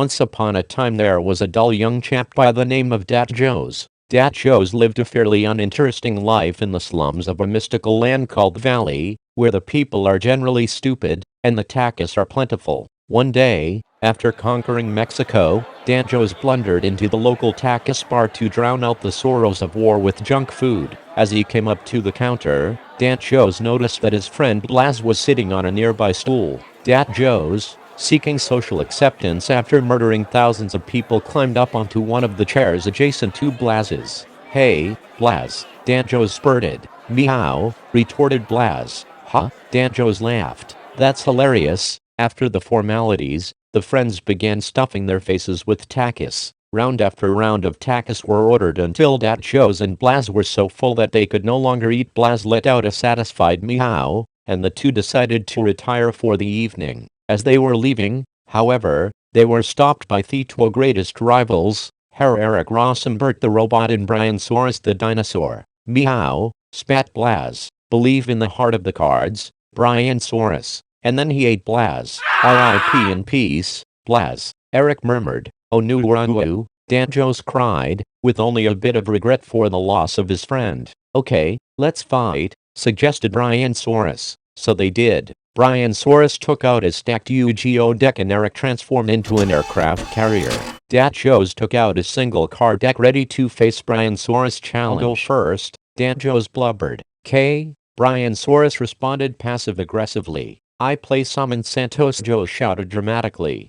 Once upon a time there was a dull young chap by the name of Dat Joes. Dat Joes lived a fairly uninteresting life in the slums of a mystical land called the Valley, where the people are generally stupid, and the tacos are plentiful. One day, after conquering Mexico, Dat Joes blundered into the local tacos bar to drown out the sorrows of war with junk food. As he came up to the counter, Dat Joes noticed that his friend Blas was sitting on a nearby stool. Dat Joes, seeking social acceptance after murdering thousands of people, climbed up onto one of the chairs adjacent to Blas's. "Hey, Blas," Dat Joes spurted. "Meow," retorted Blas. "Huh?" Dat Joes laughed. "That's hilarious." After the formalities, the friends began stuffing their faces with tacos. Round after round of tacos were ordered until Dat Joes and Blas were so full that they could no longer eat. Blas let out a satisfied meow, and the two decided to retire for the evening. As they were leaving, however, they were stopped by the two greatest rivals, Herr Erik Rosenbert the robot and Brian Saurus the dinosaur. "Meow," spat Blas. "Believe in the heart of the cards, Brian Saurus." And then he ate Blas. "R.I.P. in peace, Blas," Erik murmured. "Oh no, Dat Joes cried, with only a bit of regret for the loss of his friend. "Okay, let's fight," suggested Brian Saurus. So they did. Brian Saurus took out his stacked Yu-Gi-Oh deck and Erik transformed into an aircraft carrier. Dat Joes took out his single card deck ready to face Brian Saurus' challenge. "I'll go first," Dat Joes blubbered. "'Kay," Brian Saurus responded passive-aggressively. "I play summon Santos," Joe shouted dramatically.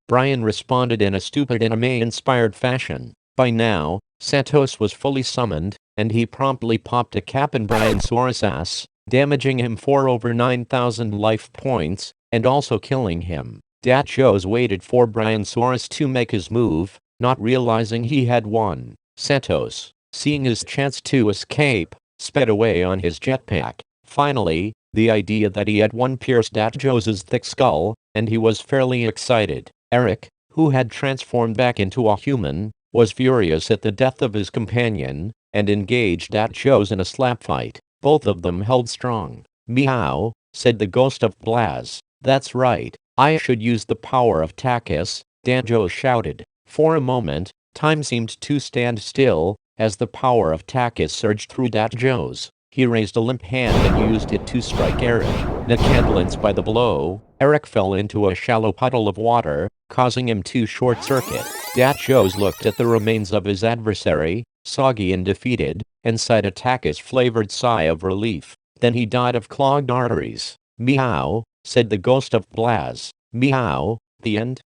Brian responded in a stupid anime-inspired fashion. By now, Santos was fully summoned, and he promptly popped a cap in Brian Saurus' ass, damaging him for over 9,000 life points, and also killing him. Dat Joes waited for Brian Saurus to make his move, not realizing he had won. Santos, seeing his chance to escape, sped away on his jetpack. Finally, the idea that he had won pierced Dat Joes' thick skull, and he was fairly excited. Erik, who had transformed back into a human, was furious at the death of his companion, and engaged Dat Joes in a slap fight. Both of them held strong. "Meow," said the ghost of Blas. "That's right, I should use the power of tacos," Dat Joes shouted. For a moment, time seemed to stand still, as the power of tacos surged through Dat Joes. He raised a limp hand and used it to strike Erik. Necandlance by the blow, Erik fell into a shallow puddle of water, causing him to short-circuit. Dat Joes looked at the remains of his adversary, soggy and defeated, and sighed a tacos-flavored sigh of relief. Then he died of clogged arteries. "Meow," said the ghost of Blas. "Meow." The end.